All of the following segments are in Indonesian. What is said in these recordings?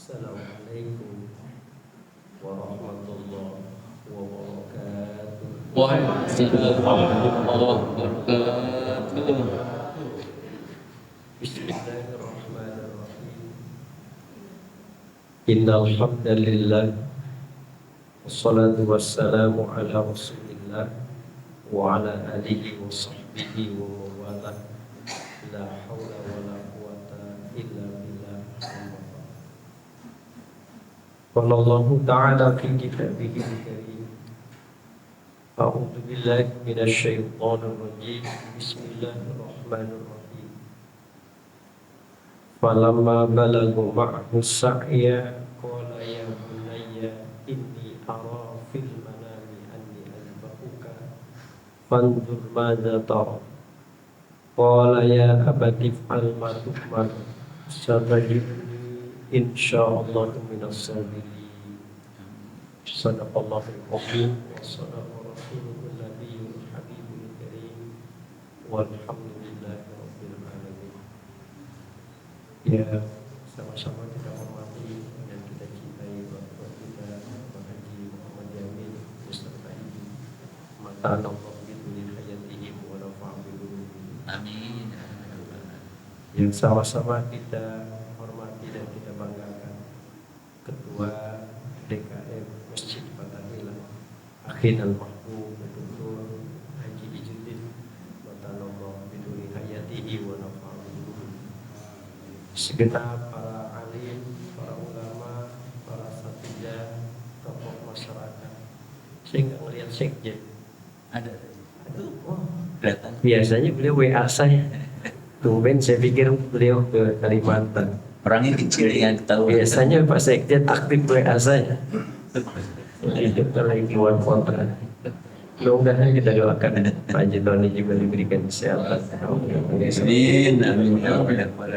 Assalamualaikum warahmatullahi wabarakatuh. Waalaikumsalam wabarakatuh. Bismillahirrahmanirrahim. Innal hamdalillah wassalatu wassalamu ala Rasulillah wa ala alihi wa sahbihi wa mawala. La haula wa la quwata illa billah. Wallahu ta'ala fi kitabihil karim. A'udzu billahi minasy syaithanir rajim. Bismillahirrahmanirrahim. Falamma balagu ma'hu sa'ya qala ya bunayya inni ara fil manami anni azbahuka fanzur madza tara. Qala ya abati fa'al ma tu'mar satajidni insyaallah minas sabirin. Sadaqallahul azim wa sadaqa rasulul nabiyyul habibul karim walhamdulillahi rabbil alamin. Ya, sama-sama kita hormati dan kita cintai bapak kita Bapak Haji Muhammad Yamin beserta ibu mata Allah biduni hayatihim wa nafa'a bihi. Amin. Yang sama-sama kita hormati dan kita banggakan Ketua DKM Masjid Fatahillah Akhin Al-Mahmud Dr. Haji Ijudin Matanallah biduni hayatihi wa nafa'ahu. Segenap para alim, para ulama, para satija, tokoh masyarakat. Saya nggak ngelihat sekjen. Ada. Oh, Kelihatan. biasanya beliau WA saya. Tumben saya pikir beliau ke Kalimantan. Orangnya kecil yang ketahuan. Biasanya Pak Sekjen aktif WA saya. Itu lagi keluar kontra. Mudah-mudahan kita doakan Pak Haji Tony juga diberikan kesehatan. Amin. Amin.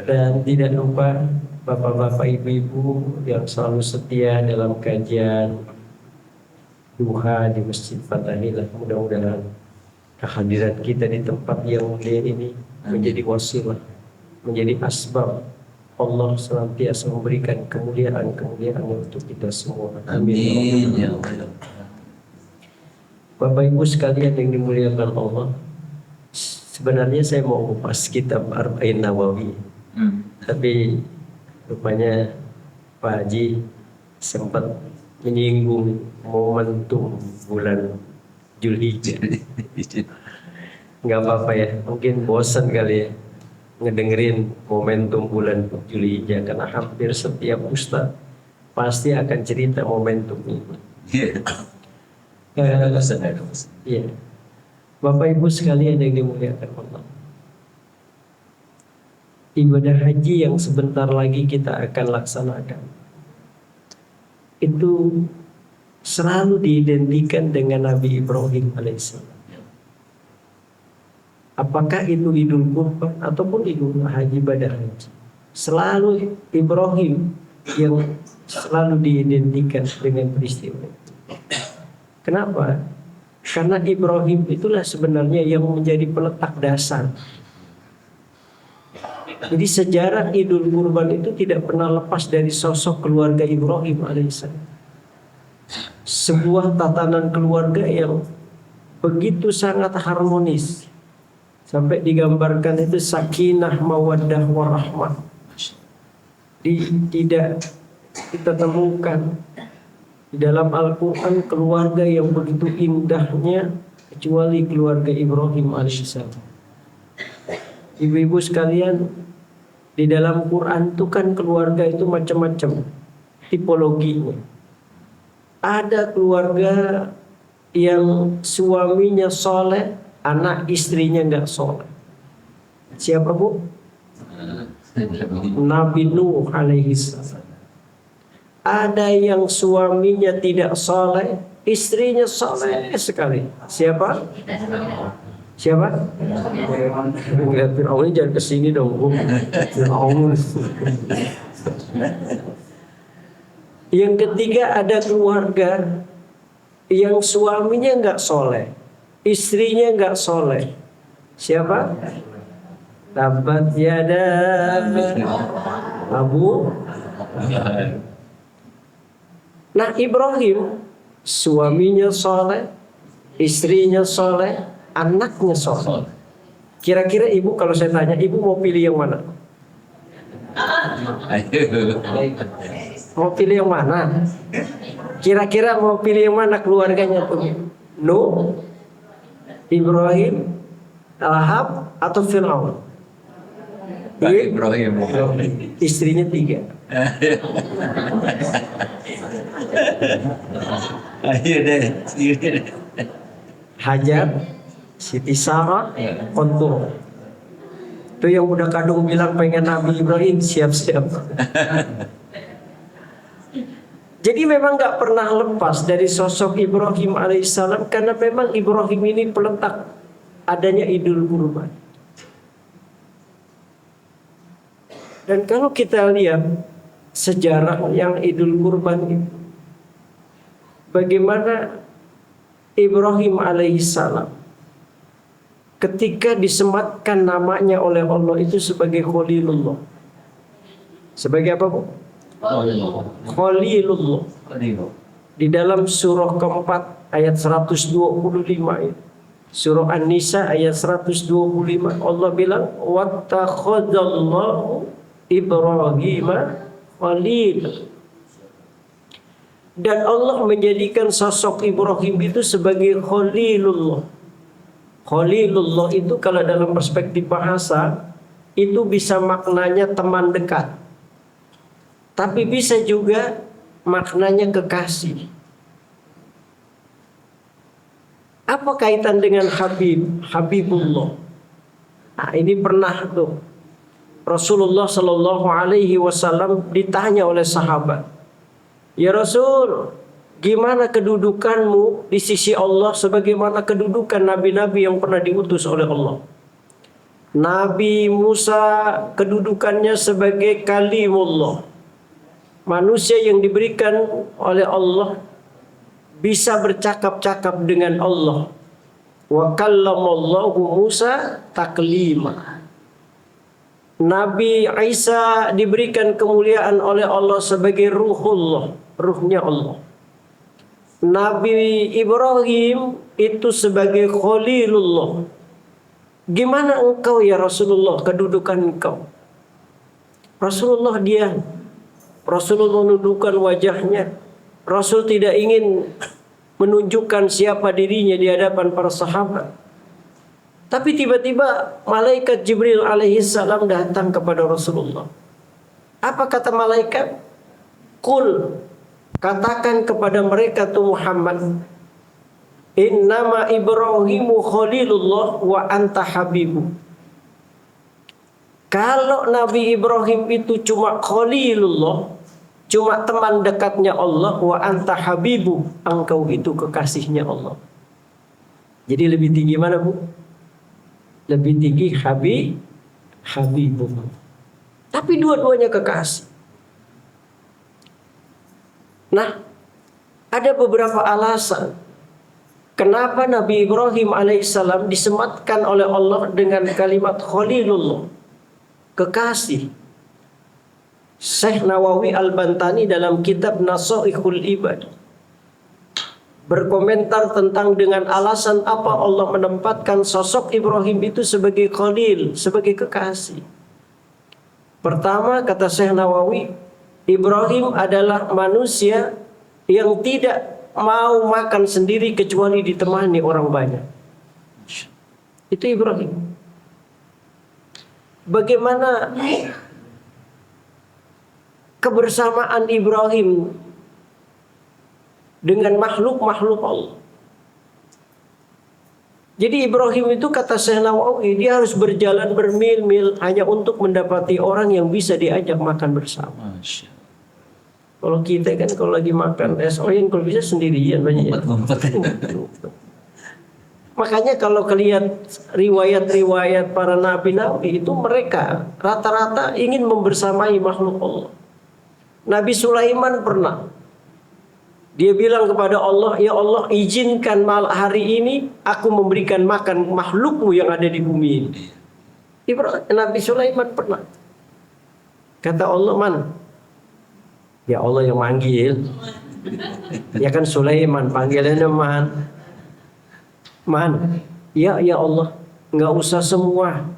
Dan tidak lupa bapak-bapak ibu-ibu yang selalu setia dalam kajian duha di Masjid Fatahillah. Mudah-mudahan kehadiran kita di tempat yang mulia ini menjadi wasilah, menjadi asbab Allah senantiasa memberikan kemuliaan-kemuliaan untuk kita semua. Amin. Ya Allah. Bapak Ibu sekalian yang dimuliakan Allah, sebenarnya saya mau kupas kitab Arba'in Nawawi, tapi rupanya Pak Haji sempat menyinggung momentum bulan Zulhijjah. Nggak apa-apa ya, mungkin bosan kali ya ngedengerin momentum bulan Zulhijjah, karena hampir setiap ustaz pasti akan cerita momentum ini. Iya, Bapak Ibu sekalian yang dimuliakan Allah, ibadah haji yang sebentar lagi kita akan laksanakan itu selalu diidentikan dengan Nabi Ibrahim alaihissalam. Apakah itu Idul Kurban ataupun Idul Haji pada haji, selalu Ibrahim yang selalu diidentikan dengan peristiwa itu. Kenapa? Karena Ibrahim itulah sebenarnya yang menjadi peletak dasar. Jadi sejarah Idul Kurban itu tidak pernah lepas dari sosok keluarga Ibrahim alaihissalam. Sebuah tatanan keluarga yang begitu sangat harmonis, sampai digambarkan itu sakinah mawaddah warahmah. Tidak kita temukan di dalam Al-Quran keluarga yang begitu indahnya kecuali keluarga Ibrahim alaihissalam. Ibu-ibu sekalian, di dalam Quran itu kan keluarga itu macam-macam tipologinya. Ada keluarga yang suaminya soleh, anak istrinya nggak soleh. Siapa bu? Nabi Nuh alaihissalam. Ada yang suaminya tidak soleh, istrinya soleh sekali. Siapa? Siapa? Lihat Fir'aun, jangan kesini dong bu. Fir'aun. Yang ketiga, ada keluarga yang suaminya nggak soleh, istrinya nggak soleh. Siapa? Tabat yada Abu Nah Ibrahim suaminya soleh, istrinya soleh, anaknya soleh. Kira-kira ibu kalau saya tanya, ibu mau pilih yang mana? Ayo. Mau pilih yang mana? Kira-kira mau pilih yang mana keluarganya tuh? Nuh, Ibrahim, Lahab, atau Fir'aun? Pak Ibrahim. Istrinya 3. Ayo deh. Hajar, Siti Sarah, Kontur. Itu yang udah kadung bilang pengen Nabi Ibrahim, siap-siap. Jadi memang gak pernah lepas dari sosok Ibrahim alaihissalam, karena memang Ibrahim ini peletak adanya Idul Kurban. Dan kalau kita lihat sejarah yang Idul Kurban itu, bagaimana Ibrahim alaihissalam ketika disematkan namanya oleh Allah itu sebagai Khalilullah. Sebagai apa, Bu? Khalilullah. Di dalam surah keempat ayat 125 itu. Surah An-Nisa ayat 125 Allah bilang wattakhadallahu Ibrahima khalil. Dan Allah menjadikan sosok Ibrahim itu sebagai Khalilullah. Khalilullah itu kalau dalam perspektif bahasa itu bisa maknanya teman dekat. Tapi bisa juga maknanya kekasih. Apa kaitan dengan Habibullah? Nah, ini pernah tuh Rasulullah Shallallahu Alaihi Wasallam ditanya oleh sahabat, ya Rasul, gimana kedudukanmu di sisi Allah sebagaimana kedudukan nabi-nabi yang pernah diutus oleh Allah? Nabi Musa kedudukannya sebagai kalimullah, manusia yang diberikan oleh Allah bisa bercakap-cakap dengan Allah. Wa kallamallahu Musa taklima. Nabi Isa diberikan kemuliaan oleh Allah sebagai ruhullah, ruhnya Allah. Nabi Ibrahim itu sebagai khalilullah. Gimana engkau ya Rasulullah kedudukan engkau? Rasulullah diam. Rasulullah menundukkan wajahnya. Rasul tidak ingin menunjukkan siapa dirinya di hadapan para sahabat. Tapi tiba-tiba malaikat Jibril alaihissalam datang kepada Rasulullah. Apa kata malaikat? Qul, katakan kepada mereka tuh Muhammad, innama Ibrahimu khalilullah wa anta habibu. Kalau Nabi Ibrahim itu cuma khalilullah, cuma teman dekatnya Allah, wa anta habibu, engkau itu kekasihnya Allah. Jadi lebih tinggi mana, Bu? Lebih tinggi Habibullah. Tapi dua-duanya kekasih. Nah, ada beberapa alasan kenapa Nabi Ibrahim alaihissalam disematkan oleh Allah dengan kalimat Khalilullah, kekasih. Syekh Nawawi Al-Bantani dalam kitab Nasaihul Ibad berkomentar tentang dengan alasan apa Allah menempatkan sosok Ibrahim itu sebagai khalil, sebagai kekasih. Pertama, kata Syekh Nawawi, Ibrahim adalah manusia yang tidak mau makan sendiri kecuali ditemani orang banyak. Itu Ibrahim. Bagaimana kebersamaan Ibrahim dengan makhluk-makhluk Allah. Jadi Ibrahim itu kata Syekh Nawawi, dia harus berjalan bermil-mil hanya untuk mendapati orang yang bisa diajak makan bersama. Kalau kita kan kalau lagi makan SON kalau bisa sendirian banyak. Makanya kalau kelihat riwayat-riwayat para nabi-nabi itu mereka rata-rata ingin membersamai makhluk Allah. Nabi Sulaiman pernah. Dia bilang kepada Allah, ya Allah izinkan hari ini aku memberikan makan makhlukmu yang ada di bumi ini. Nabi Sulaiman pernah. Kata Allah, mana? Ya Allah yang manggil. Ya kan Sulaiman panggilannya Man. Man, ya Allah, nggak usah semua.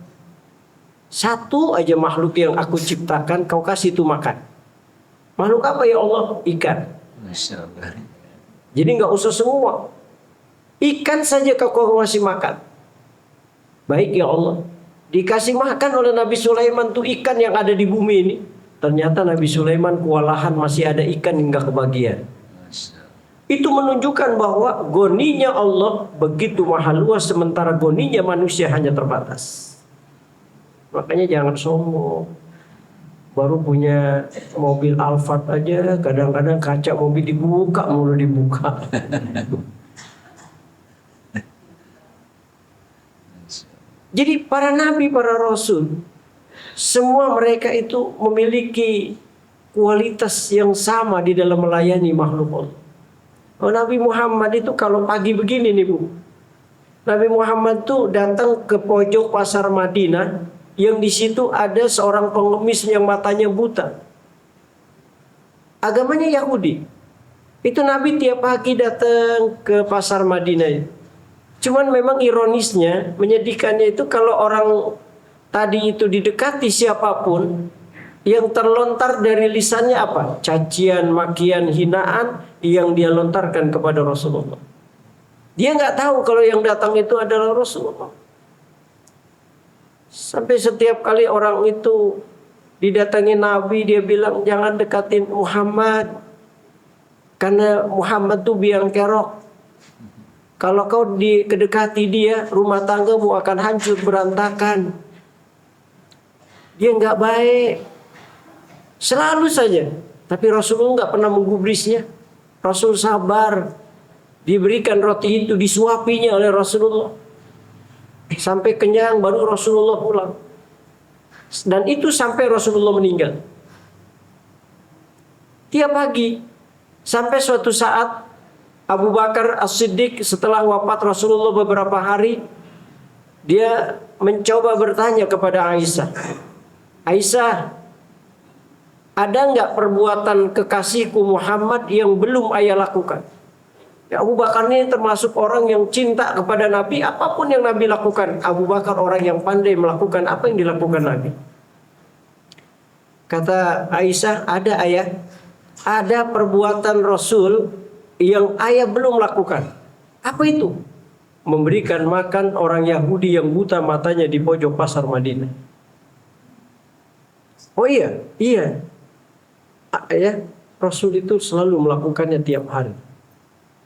Satu aja makhluk yang aku ciptakan kau kasih itu makan. Makhluk apa ya Allah? Ikan. Masya Allah. Jadi nggak usah semua. Ikan saja kau kasih makan. Baik ya Allah. Dikasih makan oleh Nabi Sulaiman tuh ikan yang ada di bumi ini. Ternyata Nabi Sulaiman kewalahan masih ada ikan yang nggak kebagian. Itu menunjukkan bahwa goninya Allah begitu mahal luas sementara goninya manusia hanya terbatas. Makanya jangan sombong. Baru punya mobil Alphard aja kadang-kadang kaca mobil dibuka mulu dibuka. Jadi para nabi, para rasul, semua mereka itu memiliki kualitas yang sama di dalam melayani makhluk Allah. Oh, Nabi Muhammad itu kalau pagi begini nih Bu. Nabi Muhammad tuh datang ke pojok pasar Madinah yang di situ ada seorang pengemis yang matanya buta. Agamanya Yahudi. Itu Nabi tiap pagi datang ke pasar Madinah. Cuman memang ironisnya, menyedihkannya itu kalau orang tadi itu didekati siapapun, yang terlontar dari lisannya apa? Cacian, makian, hinaan yang dia lontarkan kepada Rasulullah. Dia nggak tahu kalau yang datang itu adalah Rasulullah. Sampai setiap kali orang itu didatangi Nabi, dia bilang jangan dekatin Muhammad, karena Muhammad tuh biang kerok. Kalau kau kedekati dia, rumah tanggamu akan hancur berantakan. Dia nggak baik. Selalu saja. Tapi Rasulullah nggak pernah menggubrisnya. Rasul sabar. Diberikan roti itu, disuapinya oleh Rasulullah. Sampai kenyang baru Rasulullah pulang. Dan itu sampai Rasulullah meninggal. Tiap pagi. Sampai suatu saat Abu Bakar As-Siddiq setelah wafat Rasulullah beberapa hari, dia mencoba bertanya kepada Aisyah. Aisyah, ada nggak perbuatan kekasihku Muhammad yang belum ayah lakukan? Ya, Abu Bakar ini termasuk orang yang cinta kepada Nabi. Apapun yang Nabi lakukan, Abu Bakar orang yang pandai melakukan apa yang dilakukan Nabi. Kata Aisyah, ada ayah. Ada perbuatan Rasul yang ayah belum lakukan. Apa itu? Memberikan makan orang Yahudi yang buta matanya di pojok pasar Madinah. Oh iya. Ya, Rasul itu selalu melakukannya tiap hari.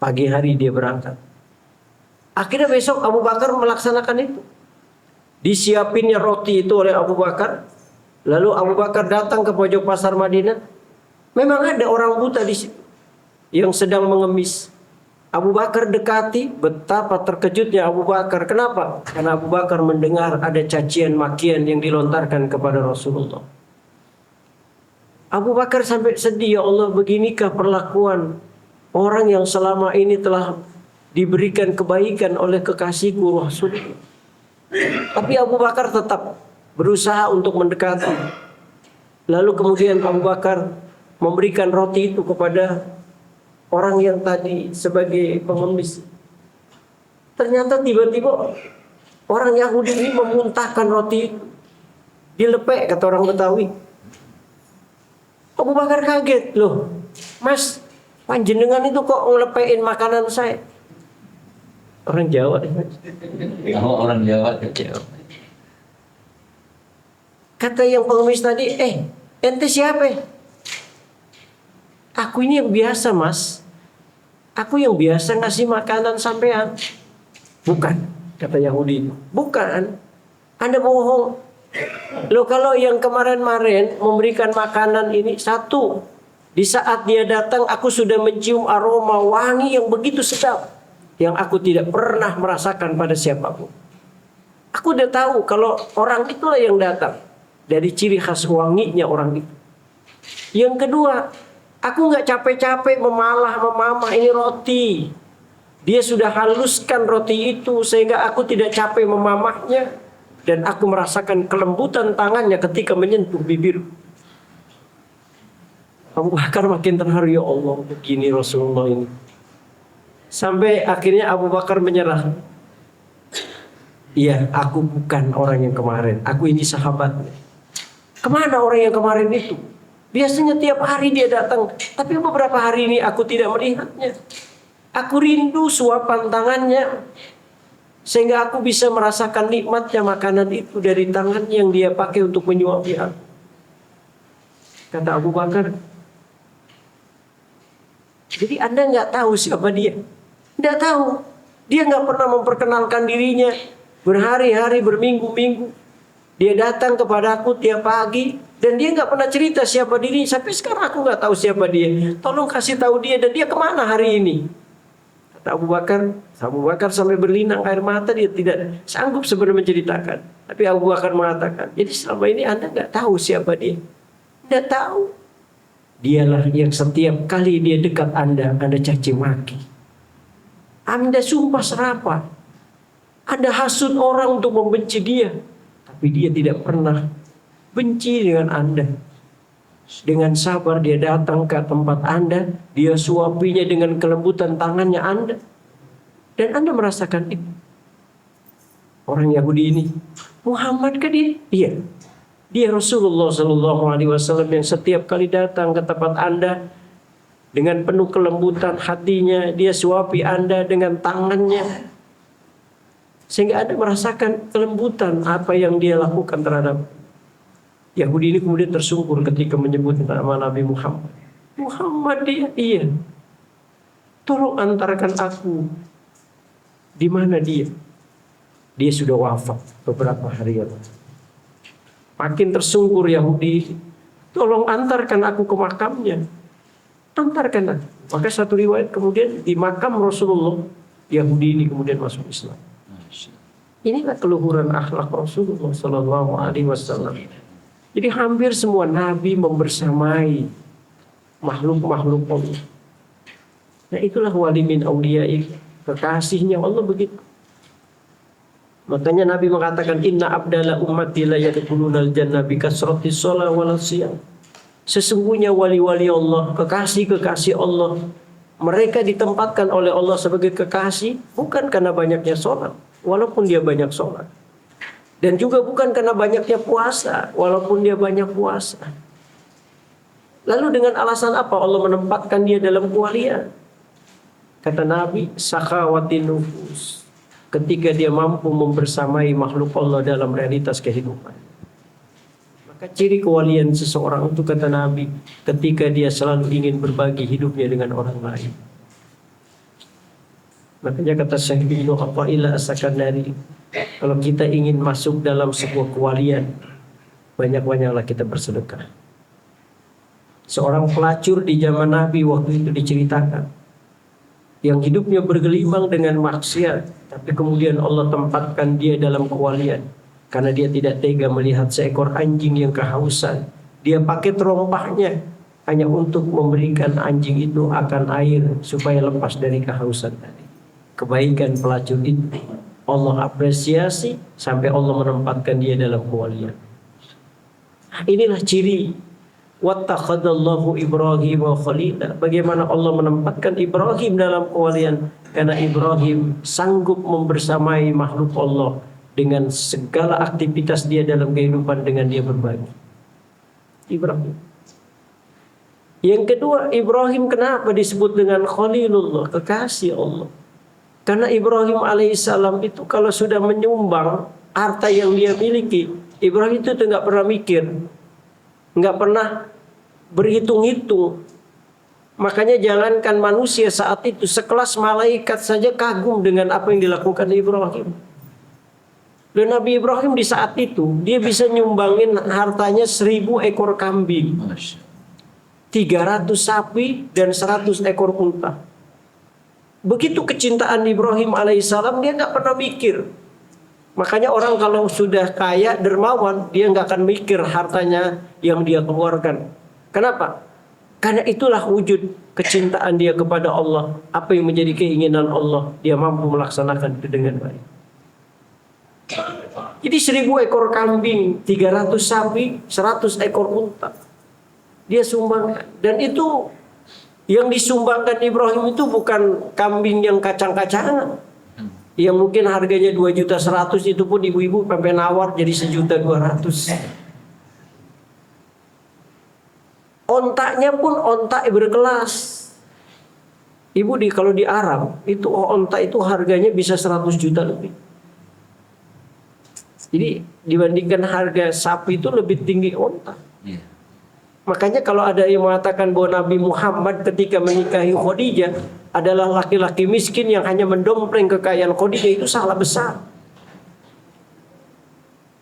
Pagi hari dia berangkat. Akhirnya besok Abu Bakar melaksanakan itu. Disiapinnya roti itu oleh Abu Bakar. Lalu Abu Bakar datang ke pojok pasar Madinah. Memang ada orang buta di situ yang sedang mengemis. Abu Bakar dekati, betapa terkejutnya Abu Bakar. Kenapa? Karena Abu Bakar mendengar ada cacian makian yang dilontarkan kepada Rasulullah. Abu Bakar sampai sedih, ya Allah, beginikah perlakuan orang yang selama ini telah diberikan kebaikan oleh kekasihku Rasulullah. Tapi Abu Bakar tetap berusaha untuk mendekati. Lalu kemudian Abu Bakar memberikan roti itu kepada orang yang tadi sebagai pengemis. Ternyata tiba-tiba orang Yahudi ini memuntahkan roti itu. Dilepek, kata orang Betawi. Abu Bakar kaget, loh Mas, panjenengan itu kok ngelepein makanan saya? Orang Jawa. Oh, orang Jawa. Kata yang pengemis tadi, ente siapa? Aku ini yang biasa, Mas. Aku yang biasa ngasih makanan sampean. Bukan, kata Yahudi. Bukan. Anda bohong. Loh, kalau yang kemarin-kemarin memberikan makanan ini satu, di saat dia datang aku sudah mencium aroma wangi yang begitu sedap yang aku tidak pernah merasakan pada siapapun. Aku udah tahu kalau orang itulah yang datang. Dari ciri khas wanginya orang itu. Yang kedua, aku nggak capek-capek memamah ini roti. Dia sudah haluskan roti itu sehingga aku tidak capek memamahnya dan aku merasakan kelembutan tangannya ketika menyentuh bibir. Abu Bakar makin terharu, ya Allah, begini Rasulullah ini. Sampai akhirnya Abu Bakar menyerah. Iya, aku bukan orang yang kemarin. Aku ini sahabatnya. Kemana orang yang kemarin itu? Biasanya tiap hari dia datang. Tapi beberapa hari ini aku tidak melihatnya. Aku rindu suapan tangannya. Sehingga aku bisa merasakan nikmatnya makanan itu dari tangan yang dia pakai untuk menyuapi aku. Kata Abu Bakar. Jadi Anda nggak tahu siapa dia. Nggak tahu. Dia nggak pernah memperkenalkan dirinya. Berhari-hari, berminggu-minggu. Dia datang kepada aku tiap pagi. Dan dia nggak pernah cerita siapa dirinya. Sampai sekarang aku nggak tahu siapa dia. Tolong kasih tahu dia. Dan dia kemana hari ini? Kata Abu Bakar sampai berlinang air mata. Dia tidak sanggup sebenarnya menceritakan. Tapi Abu Bakar mengatakan, jadi selama ini Anda nggak tahu siapa dia. Nggak tahu. Dialah yang setiap kali dia dekat Anda caci maki. Anda sumpah serapah. Anda hasut orang untuk membenci dia. Tapi dia tidak pernah benci dengan Anda. Dengan sabar dia datang ke tempat Anda. Dia suapinya dengan kelembutan tangannya Anda. Dan Anda merasakan itu. Orang Yahudi ini, Muhammad kah dia? Iya. Dia Rasulullah SAW yang setiap kali datang ke tempat Anda. Dengan penuh kelembutan hatinya. Dia suapi Anda dengan tangannya. Sehingga Anda merasakan kelembutan apa yang dia lakukan terhadap Yahudi ini. Kemudian tersungkur ketika menyebut nama Nabi Muhammad. Muhammad dia, iya. Tolong antarkan aku. Di mana dia? Dia sudah wafat beberapa hari yang lalu. Makin tersungkur Yahudi. Tolong antarkan aku ke makamnya. Antarkan aku. Maka satu riwayat kemudian di makam Rasulullah, Yahudi ini kemudian masuk Islam. Inilah keluhuran akhlak Rasulullah Sallallahu Alaihi Wasallam. Jadi hampir semua nabi membersamai makhluk-makhluk Allah. Nah itulah wali min awliya'i, kekasihnya Allah begitu. Makanya Nabi mengatakan inna abdala ummati la yadkhulunal jannah bi kasratis shalah wal siyam. Sesungguhnya wali-wali Allah, kekasih-kekasih Allah, mereka ditempatkan oleh Allah sebagai kekasih bukan karena banyaknya sholat. Walaupun dia banyak sholat. Dan juga bukan karena banyaknya puasa. Walaupun dia banyak puasa. Lalu dengan alasan apa Allah menempatkan dia dalam kewalian? Kata Nabi, sakhawatin nufus. Ketika dia mampu membersamai makhluk Allah dalam realitas kehidupan. Maka ciri kewalian seseorang itu kata Nabi, ketika dia selalu ingin berbagi hidupnya dengan orang lain. Makanya kata Syekh Ibnu Athaillah As-Sakandari, kalau kita ingin masuk dalam sebuah kewalian, banyak-banyaklah kita bersedekah. Seorang pelacur di zaman Nabi waktu itu diceritakan, yang hidupnya bergelimang dengan maksiat, tapi kemudian Allah tempatkan dia dalam kewalian, karena dia tidak tega melihat seekor anjing yang kehausan. Dia pakai terompahnya hanya untuk memberikan anjing itu akan air supaya lepas dari kehausan tadi. Kebaikan pelacur itu Allah apresiasi sampai Allah menempatkan dia dalam kewalian. Inilah ciri wattakhadallahu Ibrahim wa khalila. Bagaimana Allah menempatkan Ibrahim dalam kewalian? Karena Ibrahim sanggup membersamai makhluk Allah dengan segala aktivitas dia dalam kehidupan dengan dia berbagi. Ibrahim. Yang kedua, Ibrahim kenapa disebut dengan Khalilullah, kekasih Allah? Karena Ibrahim alaihissalam itu kalau sudah menyumbang harta yang dia miliki, Ibrahim itu nggak pernah mikir, nggak pernah berhitung-hitung. Makanya jangankan manusia saat itu, sekelas malaikat saja kagum dengan apa yang dilakukan Ibrahim. Dan Nabi Ibrahim di saat itu dia bisa nyumbangin hartanya 1000 ekor kambing, 300 sapi dan 100 ekor unta. Begitu kecintaan Ibrahim alaihissalam, dia nggak pernah mikir. Makanya orang kalau sudah kaya dermawan, dia nggak akan mikir hartanya yang dia keluarkan. Kenapa? Karena itulah wujud kecintaan dia kepada Allah. Apa yang menjadi keinginan Allah, dia mampu melaksanakan itu dengan baik. Jadi 1000 ekor kambing, 300 sapi, 100 ekor unta. Dia sumbangkan. Dan itu yang disumbangkan Ibrahim itu bukan kambing yang kacang-kacangan. Yang mungkin harganya 2.100.000, itu pun ibu-ibu sampai nawar jadi 1.200.000. Ontaknya pun ontak berkelas. Ibu kalau di Arab itu ontak itu harganya bisa 100 juta lebih. Jadi dibandingkan harga sapi itu lebih tinggi ontak. Iya. Makanya kalau ada yang mengatakan bahwa Nabi Muhammad ketika menikahi Khadijah adalah laki-laki miskin yang hanya mendompleng kekayaan Khadijah, itu salah besar.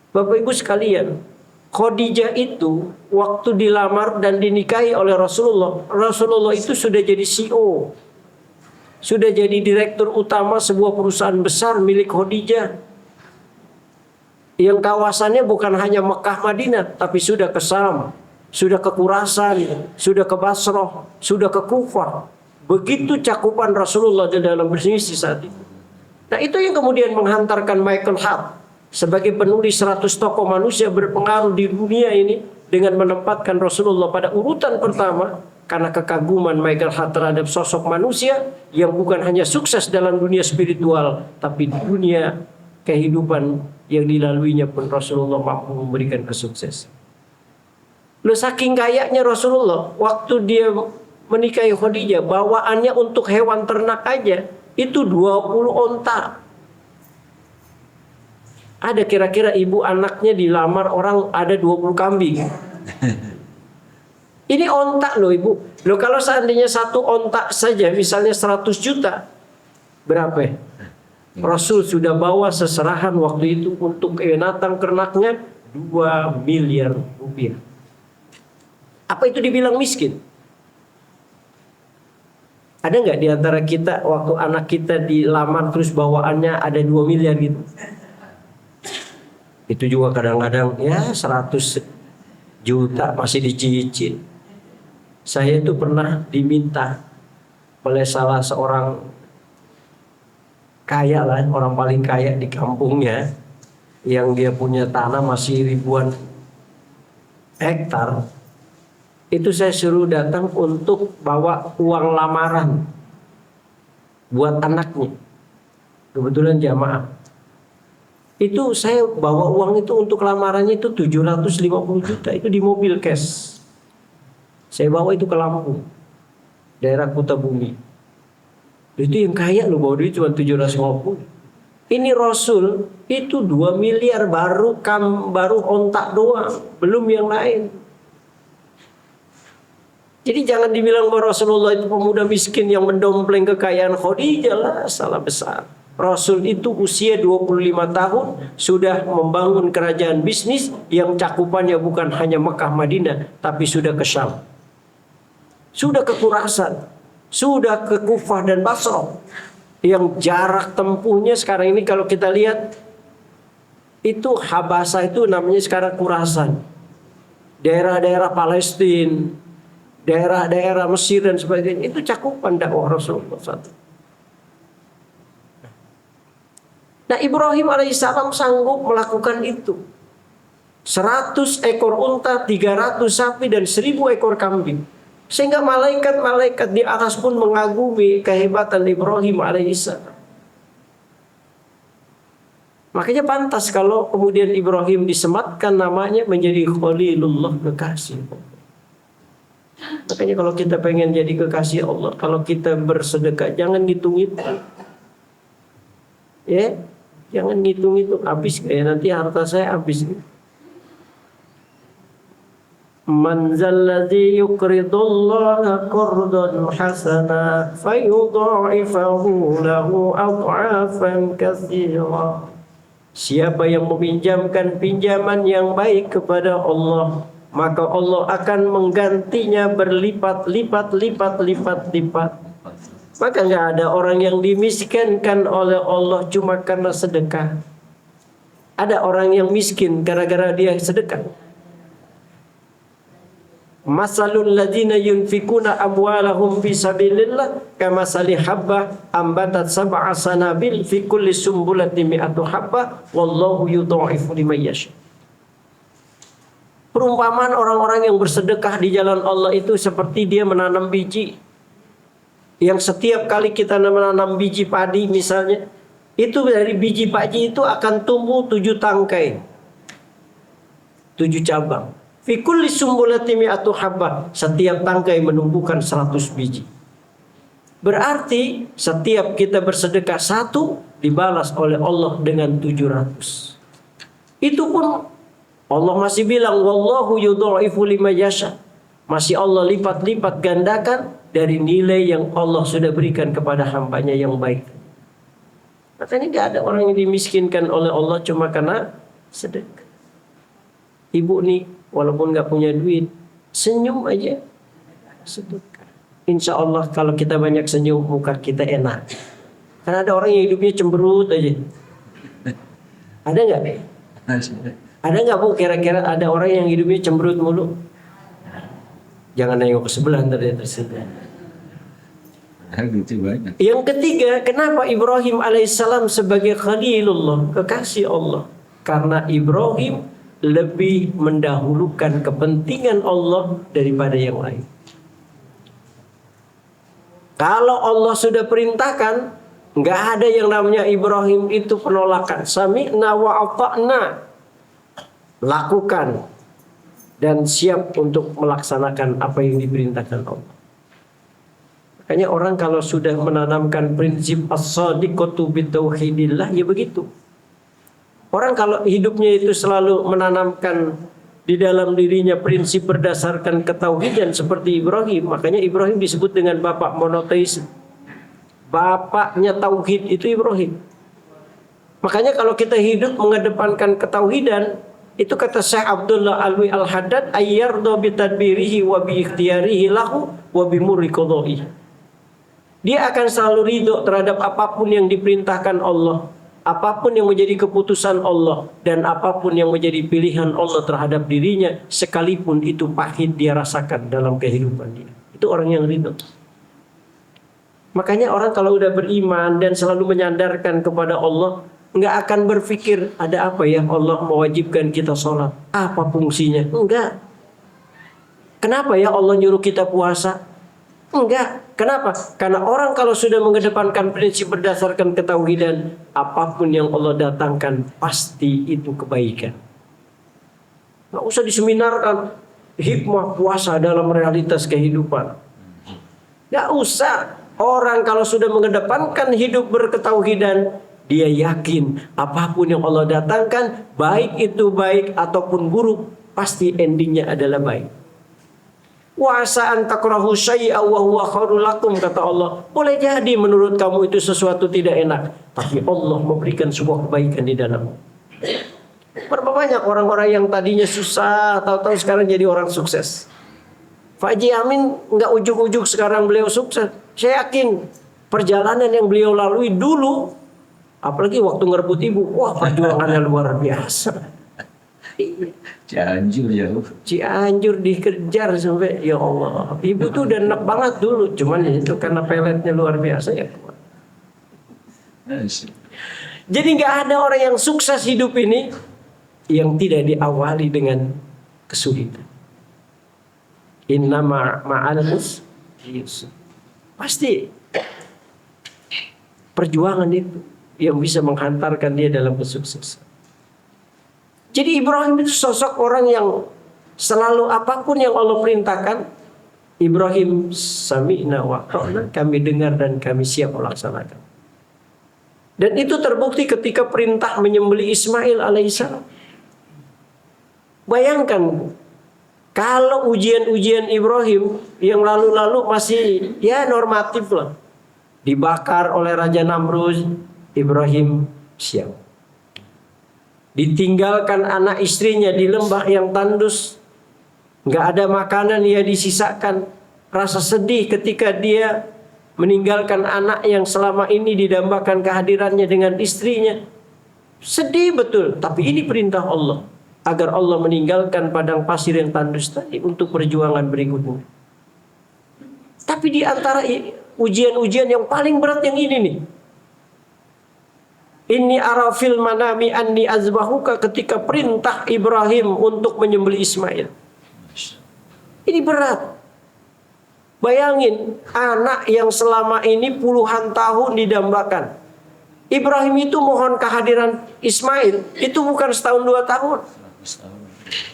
Bapak Ibu sekalian, Khadijah itu waktu dilamar dan dinikahi oleh Rasulullah, Rasulullah itu sudah jadi CEO. Sudah jadi direktur utama sebuah perusahaan besar milik Khadijah. Yang kawasannya bukan hanya Mekah Madinah, tapi sudah ke Syam, sudah ke Khurasan, sudah ke Basrah, sudah ke Kufah. Begitu cakupan Rasulullah di dalam bisnis saat itu. Nah, itu yang kemudian menghantarkan Michael Hart sebagai penulis 100 tokoh manusia berpengaruh di dunia ini dengan menempatkan Rasulullah pada urutan pertama karena kekaguman Michael Hart terhadap sosok manusia yang bukan hanya sukses dalam dunia spiritual, tapi dunia kehidupan yang dilaluinya pun Rasulullah mampu memberikan kesuksesan. Loh, saking kayanya Rasulullah, waktu dia menikahi Khadijah, bawaannya untuk hewan ternak aja itu 20 onta. Ada kira-kira ibu anaknya dilamar orang ada 20 kambing. Ini onta loh ibu. Loh, kalau seandainya satu onta saja misalnya 100 juta, berapa? Rasul sudah bawa seserahan waktu itu untuk binatang ternaknya 2 miliar rupiah. Apa itu dibilang miskin? Ada nggak di antara kita waktu anak kita dilamar terus bawaannya ada 2 miliar gitu? Itu juga kadang-kadang ya 100 juta masih dicicil. Saya itu pernah diminta oleh salah seorang kaya lah, orang paling kaya di kampungnya, yang dia punya tanah masih ribuan hektar. Itu saya suruh datang untuk bawa uang lamaran buat anaknya. Kebetulan jamaah. Itu saya bawa uang itu untuk lamarannya itu 750 juta. Itu di mobil cash. Saya bawa itu ke Lampung, daerah Kutabumi. Itu yang kaya loh, bawa duit cuma 750. Ini Rasul itu 2 miliar baru ontak doang, belum yang lain. Jadi jangan dibilang bahwa Rasulullah itu pemuda miskin yang mendompleng kekayaan Khadijah lah, salah besar. Rasul itu usia 25 tahun sudah membangun kerajaan bisnis yang cakupannya bukan hanya Mekah Madinah, tapi sudah ke Syam. Sudah ke Khurasan, sudah ke Kufah dan Basrah. Yang jarak tempuhnya sekarang ini kalau kita lihat itu Habasa itu namanya sekarang Khurasan. Daerah-daerah Palestina, daerah-daerah Mesir dan sebagainya, itu cakupan dakwah Rasulullah SAW. Nah, Ibrahim alaihissalam sanggup melakukan itu. 100 ekor unta, 300 sapi dan 1000 ekor kambing. Sehingga malaikat-malaikat di atas pun mengagumi kehebatan Ibrahim alaihissalam. Makanya pantas kalau kemudian Ibrahim disematkan namanya menjadi Khalilullah, kekasih. Makanya kalau kita pengen jadi kekasih Allah, kalau kita bersedekah jangan hitung-hitung. Ya, jangan hitung-hitung habis kayak nanti harta saya habis. Man zalladzi yuqridullaha qardan hasana fayudha'ifahu lahu adhafan katsira. Siapa yang meminjamkan pinjaman yang baik kepada Allah, maka Allah akan menggantinya berlipat-lipat. Maka nggak ada orang yang dimiskinkan oleh Allah cuma karena sedekah. Ada orang yang miskin gara-gara dia sedekah. Masalul ladzina yunfikuna amwalahum fi sabilillah kamasali habbah ambatat sab'a sanabil fi kulli sumbulatin mi'atu habbah wallahu yudha'ifu liman yasha. Perumpamaan orang-orang yang bersedekah di jalan Allah itu seperti dia menanam biji. Yang setiap kali kita menanam biji padi misalnya, itu dari biji padi itu akan tumbuh 7 tangkai, 7 cabang. Fi kulli sumbulati mi'atu habbah, setiap tangkai menumbuhkan 100 biji. Berarti setiap kita bersedekah 1 dibalas oleh Allah dengan 700. Itu pun Allah masih bilang wallahu yudha'ifu liman yasha. Masih Allah lipat-lipat gandakan dari nilai yang Allah sudah berikan kepada hambanya yang baik. Makanya gak ada orang yang dimiskinkan oleh Allah cuma karena sedekah. Ibu nih walaupun gak punya duit, senyum aja sedekah. Insya Allah kalau kita banyak senyum, muka kita enak. Karena ada orang yang hidupnya cemberut aja. Ada nggak? Ada nggak Bu? Kira-kira ada orang yang hidupnya cemberut mulu? Jangan nengok ke sebelah, ntar dia tersenyum. Gitu banyak. Yang ketiga, kenapa Ibrahim alaihissalam sebagai Khalilullah, kekasih Allah? Karena Ibrahim lebih mendahulukan kepentingan Allah daripada yang lain. Kalau Allah sudah perintahkan, nggak ada yang namanya Ibrahim itu penolakan. Sami'na wa ata'na, lakukan dan siap untuk melaksanakan apa yang diperintahkan Allah. Makanya orang kalau sudah menanamkan prinsip as-sadiqatu bitauhidillah, ya begitu. Orang kalau hidupnya itu selalu menanamkan di dalam dirinya prinsip berdasarkan ketauhidan seperti Ibrahim. Makanya Ibrahim disebut dengan bapak monoteis. Bapaknya tauhid itu Ibrahim. Makanya kalau kita hidup mengedepankan ketauhidan, itu kata Syekh Abdullah Alwi Al-Haddad, ayyardo bitadbirihi wa biikhtiyarihi lahu wa bimurri qadha'i. Dia akan selalu ridho terhadap apapun yang diperintahkan Allah, apapun yang menjadi keputusan Allah, dan apapun yang menjadi pilihan Allah terhadap dirinya, sekalipun itu pahit dia rasakan dalam kehidupan dia. Itu orang yang ridho. Makanya orang kalau udah beriman dan selalu menyandarkan kepada Allah, nggak akan berpikir ada apa ya Allah mewajibkan kita sholat, apa fungsinya? Enggak. Kenapa ya Allah nyuruh kita puasa? Enggak. Kenapa? Karena orang kalau sudah mengedepankan prinsip berdasarkan ketauhidan, apapun yang Allah datangkan pasti itu kebaikan. Nggak usah diseminarkan hikmah puasa dalam realitas kehidupan. Nggak usah. Orang kalau sudah mengedepankan hidup berketauhidan, dia yakin apapun yang Allah datangkan, baik itu baik ataupun buruk, pasti endingnya adalah baik. Wa asa an takrahu syai'a wa huwa khairul lakum, kata Allah. Boleh jadi menurut kamu itu sesuatu tidak enak, tapi Allah memberikan sebuah kebaikan di dalamnya. Berapa banyak orang-orang yang tadinya susah, tahu-tahu sekarang jadi orang sukses. Pak Haji Amin nggak ujuk-ujuk sekarang beliau sukses. Saya yakin perjalanan yang beliau lalui dulu, apalagi waktu ngerebut ibu, wah perjuangannya luar biasa. Cianjur ya. Cianjur dikejar sampai ya Allah. Ibu tuh udah enak banget dulu, cuman itu karena peletnya luar biasa ya. Jadi nggak ada orang yang sukses hidup ini yang tidak diawali dengan kesulitan. Inna ma'al usri. Pasti perjuangan itu yang bisa menghantarkan dia dalam kesuksesan. Jadi Ibrahim itu sosok orang yang selalu apapun yang Allah perintahkan, Ibrahim sami'na wa ata'na, kami dengar dan kami siap melaksanakan. Dan itu terbukti ketika perintah menyembelih Ismail alaihissalam. Bayangkan kalau ujian-ujian Ibrahim yang lalu-lalu masih ya normatif lah. Dibakar oleh Raja Namrud, Ibrahim siap. Ditinggalkan anak istrinya di lembah yang tandus, nggak ada makanan, ia disisakan. Rasa sedih ketika dia meninggalkan anak yang selama ini didambakan kehadirannya dengan istrinya. Sedih betul, tapi ini perintah Allah agar Allah meninggalkan padang pasir yang tandus tadi untuk perjuangan berikutnya. Tapi di antara ujian-ujian yang paling berat yang ini nih, Inni ara fil manami anni azbahuka, ketika perintah Ibrahim untuk menyembelih Ismail. Ini berat. Bayangin, anak yang selama ini puluhan tahun didambakan. Ibrahim itu mohon kehadiran Ismail, itu bukan setahun 2 tahun.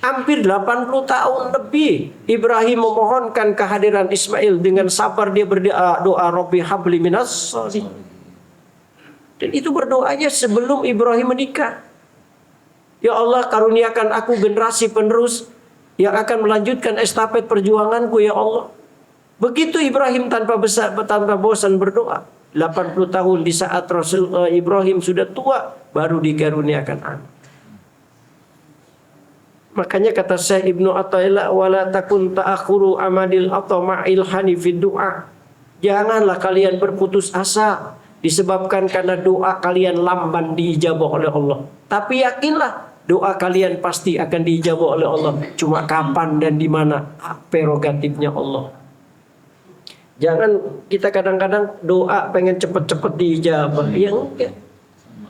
Hampir 80 tahun lebih Ibrahim memohonkan kehadiran Ismail. Dengan sabar dia berdoa, Rabbi habli minas sholihin. Dan itu berdoanya sebelum Ibrahim menikah. Ya Allah, karuniakan aku generasi penerus yang akan melanjutkan estafet perjuanganku ya Allah. Begitu Ibrahim tanpa bosan berdoa. 80 tahun di saat Rasul Ibrahim sudah tua, baru dikaruniakan anak. Makanya kata Syekh Ibnu Athaillah, wala takun ta'akhuru amadil atama'il hanifid du'a. Janganlah kalian berputus asa disebabkan karena doa kalian lamban diijabah oleh Allah. Tapi yakinlah doa kalian pasti akan diijabah oleh Allah. Cuma kapan dan di mana, prerogatifnya Allah. Jangan kita kadang-kadang doa pengen cepet-cepet diijabah. Ya enggak.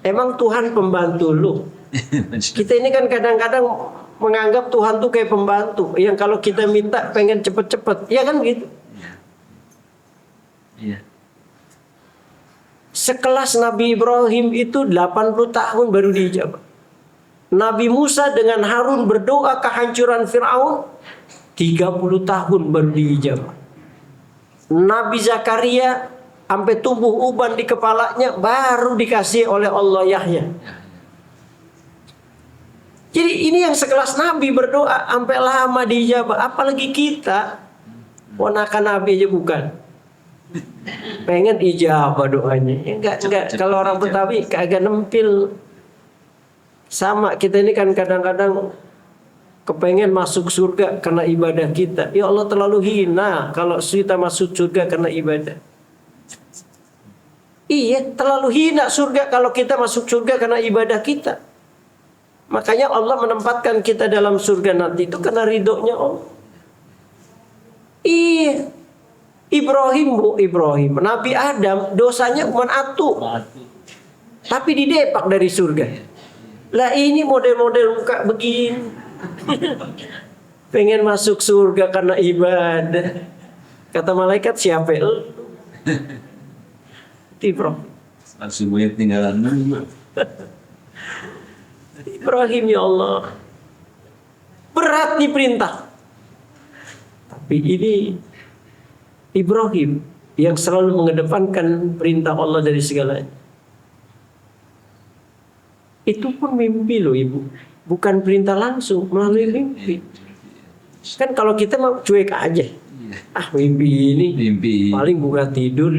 Emang Tuhan pembantu lu. Kita ini kan kadang-kadang menganggap Tuhan tuh kayak pembantu. Yang kalau kita minta pengen cepet-cepet. Ya kan gitu. Iya. Sekelas Nabi Ibrahim itu 80 tahun baru diijabah. Nabi Musa dengan Harun berdoa kehancuran Fir'aun 30 tahun baru diijabah. Nabi Zakaria sampai tumbuh uban di kepalanya baru dikasih oleh Allah Yahya. Jadi ini yang sekelas Nabi berdoa sampai lama diijabah, apalagi kita ponakan Nabi aja bukan. Pengen ijabah doanya. Ya, enggak. Kalau orang Betawi kagak nempil. Sama kita ini kan kadang-kadang kepengen masuk surga karena ibadah kita. Ya Allah, terlalu hina kalau kita masuk surga karena ibadah. Iya, terlalu hina surga kalau kita masuk surga karena ibadah kita. Makanya Allah menempatkan kita dalam surga nanti itu karena ridhonya Allah. Iya. Ibrahim, Nabi Adam dosanya cuma atu. Tapi didepak dari surga. Lah ini model-model muka begini. Pengen masuk surga karena ibadah. Kata malaikat, siapa lu? Ibrahim. Langsung banyak tinggalan. Ibrahim, ya Allah. Berat diperintah. Tapi ini Ibrahim yang selalu mengedepankan perintah Allah dari segalanya. Itu pun mimpi loh ibu. Bukan perintah langsung, melalui mimpi. Kan kalau kita mau cuek aja. Ah, mimpi ini paling buka tidur.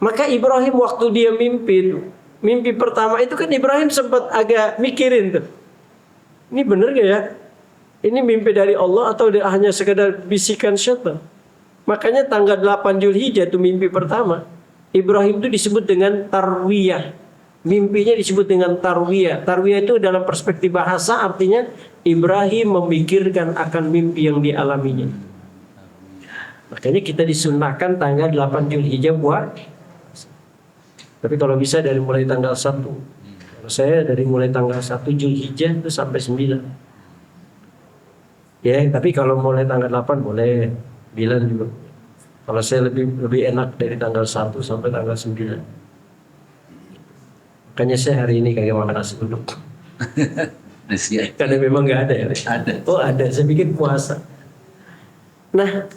Maka Ibrahim waktu dia mimpi pertama itu kan Ibrahim sempat agak mikirin tuh. Ini bener gak ya? Ini mimpi dari Allah atau hanya sekedar bisikan syaitan? Makanya tanggal 8 Zulhijjah itu mimpi pertama. Ibrahim itu disebut dengan tarwiyah. Mimpinya disebut dengan tarwiyah. Tarwiyah itu dalam perspektif bahasa artinya Ibrahim memikirkan akan mimpi yang dialaminya. Makanya kita disunahkan tanggal 8 Zulhijjah buat. Tapi kalau bisa dari mulai tanggal 1. Kalau saya dari mulai tanggal 1 Zulhijjah itu sampai 9. Ya, tapi kalau mulai tanggal 8 boleh, 9 juga. Kalau saya lebih enak dari tanggal 1 sampai tanggal 9. Makanya saya hari ini kagak makan nasi uduk. Karena memang nggak ada ya. Ada. Oh ada, saya bikin puasa. Nah,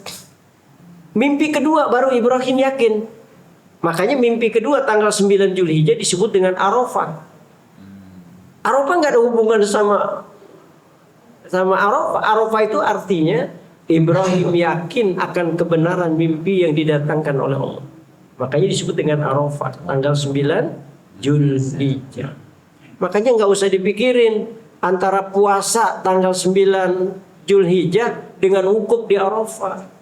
mimpi kedua baru Ibrahim yakin. Makanya mimpi kedua tanggal 9 Zulhijjah disebut dengan Arafah. Arafah nggak ada hubungan sama Arafah. Arafah itu artinya Ibrahim yakin akan kebenaran mimpi yang didatangkan oleh Allah. Makanya disebut dengan Arafah, tanggal 9 Zulhijjah. Makanya nggak usah dipikirin antara puasa tanggal 9 Zulhijjah dengan wukuf di Arafah.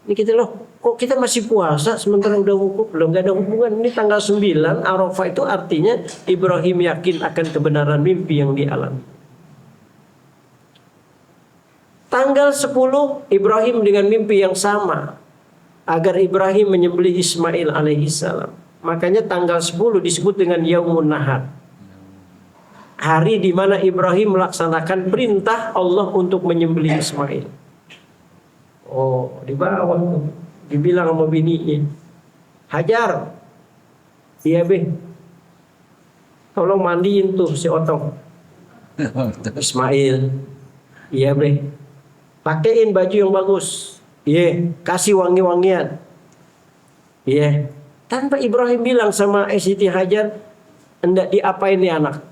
Ini kita loh, kok kita masih puasa sementara udah wukuf? Belum, nggak ada hubungan. Ini tanggal 9 Arafah itu artinya Ibrahim yakin akan kebenaran mimpi yang dialami. Tanggal 10 Ibrahim dengan mimpi yang sama agar Ibrahim menyembelih Ismail alaihissalam. Makanya tanggal 10 disebut dengan Yaumun Nahar. Hari di mana Ibrahim melaksanakan perintah Allah untuk menyembelih Ismail. Oh, dibawa tuh. Dibilang sama bininya, Hajar, iya be, tolong mandiin tuh si Otong. Ismail, iya be, pakein baju yang bagus. Iya, kasih wangi-wangian. Iya. Tanpa Ibrahim bilang sama Siti Hajar, hendak diapain nih anak?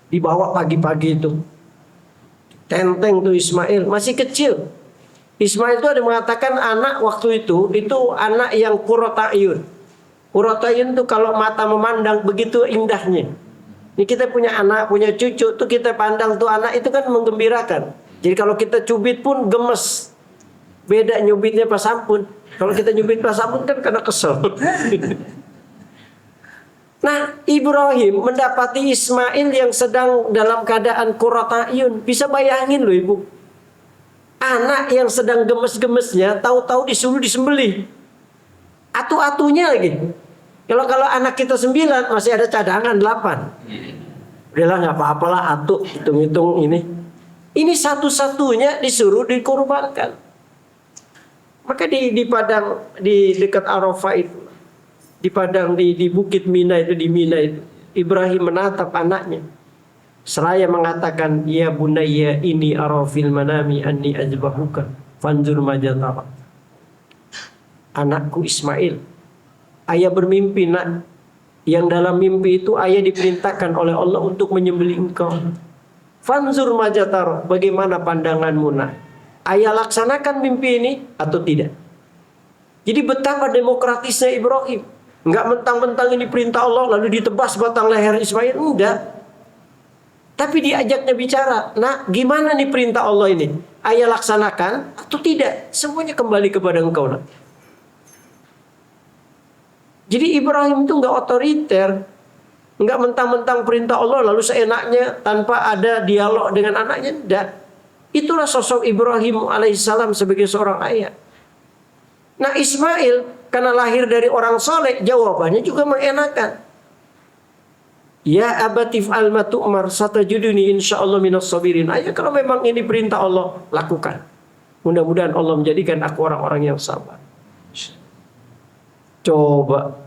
Dibawa pagi-pagi itu. Tenteng tuh Ismail, masih kecil. Ismail itu ada mengatakan anak waktu itu anak yang qurrata'yun. Qurrata'yun itu kalau mata memandang begitu indahnya. Ini kita punya anak, punya cucu tuh kita pandang tuh anak itu kan menggembirakan. Jadi kalau kita cubit pun gemes. Beda nyubitnya pas ampun. Kalau kita nyubit pas ampun kan karena kesel. Nah, Ibrahim mendapati Ismail yang sedang dalam keadaan qurrata'yun. Bisa bayangin loh ibu. Anak yang sedang gemes-gemesnya tahu-tahu disuruh disembelih. Atu-atunya lagi. Kalau anak kita 9 masih ada cadangan 8. Udahlah nggak apa-apalah atu, hitung-hitung ini. Ini satu-satunya disuruh dikorbankan. Maka di padang di dekat Arafah itu, di padang di Bukit Mina itu, di Mina itu, Ibrahim menatap anaknya. Seraya mengatakan, ya bunayya ini arafil manami anni ajbahuka fanzur majatara. Anakku Ismail, ayah bermimpi nak, yang dalam mimpi itu ayah diperintahkan oleh Allah untuk menyembelih engkau. Fanzur majatara, bagaimana pandanganmu nak? Ayah laksanakan mimpi ini atau tidak? Jadi betapa demokratisnya Ibrahim. Enggak mentang-mentang ini perintah Allah lalu ditebas batang leher Ismail, enggak. Tapi diajaknya bicara, nah gimana nih perintah Allah ini? Ayah laksanakan atau tidak? Semuanya kembali kepada engkau nak. Jadi Ibrahim itu enggak otoriter. Enggak mentang-mentang perintah Allah lalu seenaknya tanpa ada dialog dengan anaknya, enggak. Itulah sosok Ibrahim alaihissalam sebagai seorang ayah. Nah Ismail karena lahir dari orang soleh, jawabannya juga mengenakan. Ya abatif al-matu'mar satajuduni insyaallah minas sabirin. Ayah kalau memang ini perintah Allah, lakukan. Mudah-mudahan Allah menjadikan aku orang-orang yang sabar. Coba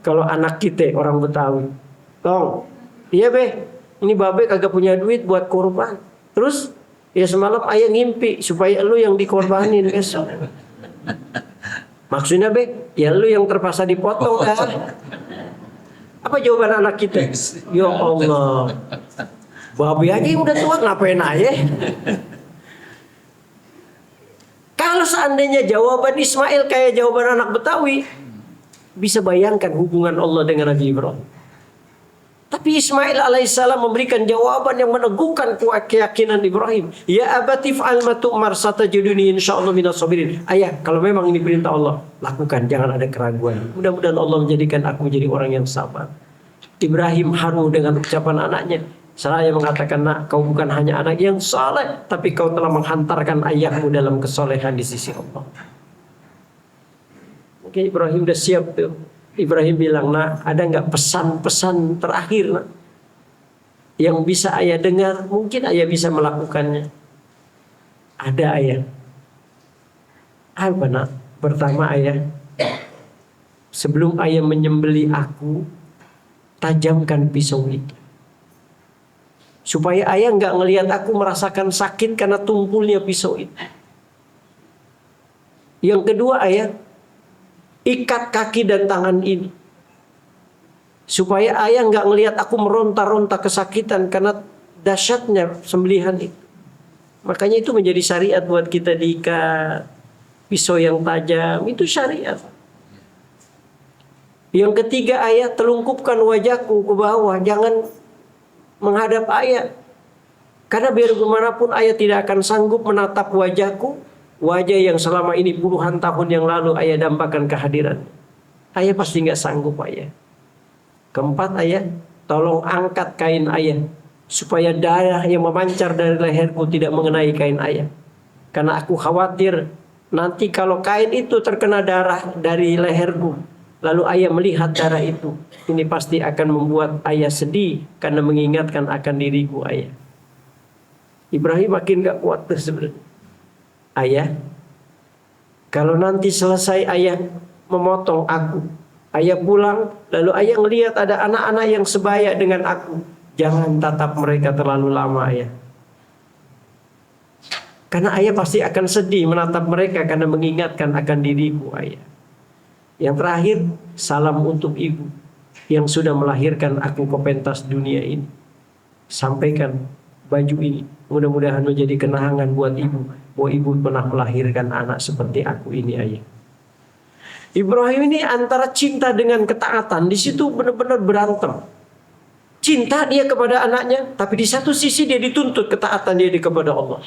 kalau anak kita orang Betawi, Tong, iya be, ini babe kagak punya duit buat korban. Terus ya semalam ayah ngimpi supaya lu yang dikorbanin besok. Maksudnya be, ya lu yang terpaksa dipotong kan? Apa jawaban anak kita? Ya Allah, babi aja yang udah tua ngapain aja? Kalau seandainya jawaban Ismail kayak jawaban anak Betawi, bisa bayangkan hubungan Allah dengan Nabi Ibrahim. Tapi Ismail alaihissalam memberikan jawaban yang meneguhkan keyakinan Ibrahim. Ya abati fa'al ma tu'mar satajiduni insyaallah minas sabirin. Ayah, kalau memang ini perintah Allah, lakukan, jangan ada keraguan. Mudah-mudahan Allah menjadikan aku menjadi orang yang sabar. Ibrahim haru dengan ucapan anaknya. Seraya mengatakan, nak, kau bukan hanya anak yang saleh, tapi kau telah menghantarkan ayahmu dalam kesolehan di sisi Allah. Oke, Ibrahim udah siap tuh. Ibrahim bilang, nak, ada nggak pesan-pesan terakhir nak, yang bisa ayah dengar? Mungkin ayah bisa melakukannya. Ada ayah. Apa nak? Pertama ayah, sebelum ayah menyembelih aku, tajamkan pisau itu. Supaya ayah nggak ngelihat aku merasakan sakit karena tumpulnya pisau itu. Yang kedua ayah, ikat kaki dan tangan ini. Supaya ayah nggak ngelihat aku meronta-ronta kesakitan karena dahsyatnya sembelihan itu. Makanya itu menjadi syariat buat kita diikat. Pisau yang tajam itu syariat. Yang ketiga ayah, telungkupkan wajahku ke bawah. Jangan menghadap ayah. Karena biar bagaimanapun ayah tidak akan sanggup menatap wajahku. Wajah yang selama ini puluhan tahun yang lalu ayah dambakan kehadiran. Ayah pasti nggak sanggup ayah. Keempat ayah, tolong angkat kain ayah. Supaya darah yang memancar dari leherku tidak mengenai kain ayah. Karena aku khawatir nanti kalau kain itu terkena darah dari leherku, lalu ayah melihat darah itu, ini pasti akan membuat ayah sedih karena mengingatkan akan diriku ayah. Ibrahim makin gak kuat tuh sebenarnya. Ayah, kalau nanti selesai ayah memotong aku, ayah pulang, lalu ayah ngelihat ada anak-anak yang sebaya dengan aku, jangan tatap mereka terlalu lama ayah. Karena ayah pasti akan sedih menatap mereka karena mengingatkan akan diriku ayah. Yang terakhir, salam untuk ibu yang sudah melahirkan aku ke pentas dunia ini. Sampaikan baju ini, mudah-mudahan menjadi kenangan buat ibu, bahwa ibu pernah melahirkan anak seperti aku ini ayah. Ibrahim ini antara cinta dengan ketaatan, di situ benar-benar berantem. Cinta dia kepada anaknya, tapi di satu sisi dia dituntut ketaatan dia kepada Allah.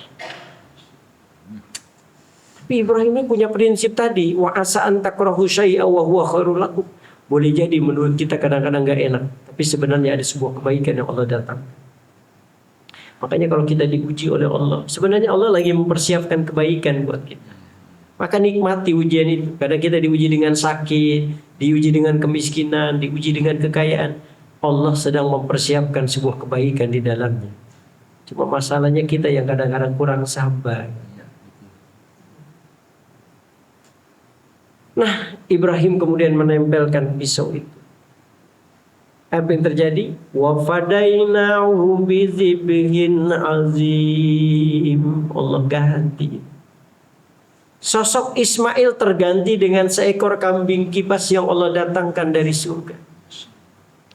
Tapi Ibrahim ini punya prinsip tadi, wa asa an takrahu syai'a wa huwa khairul lakum. Boleh jadi menurut kita kadang-kadang gak enak, tapi sebenarnya ada sebuah kebaikan yang Allah datang. Makanya kalau kita diuji oleh Allah, sebenarnya Allah lagi mempersiapkan kebaikan buat kita. Maka nikmati ujian itu. Kadang kita diuji dengan sakit, diuji dengan kemiskinan, diuji dengan kekayaan. Allah sedang mempersiapkan sebuah kebaikan di dalamnya. Cuma masalahnya kita yang kadang-kadang kurang sabar. Nah, Ibrahim kemudian menempelkan pisau itu. Apa yang terjadi? Wa fadainahu bizibhin azim. Allah ganti. Sosok Ismail terganti dengan seekor kambing kibas yang Allah datangkan dari surga.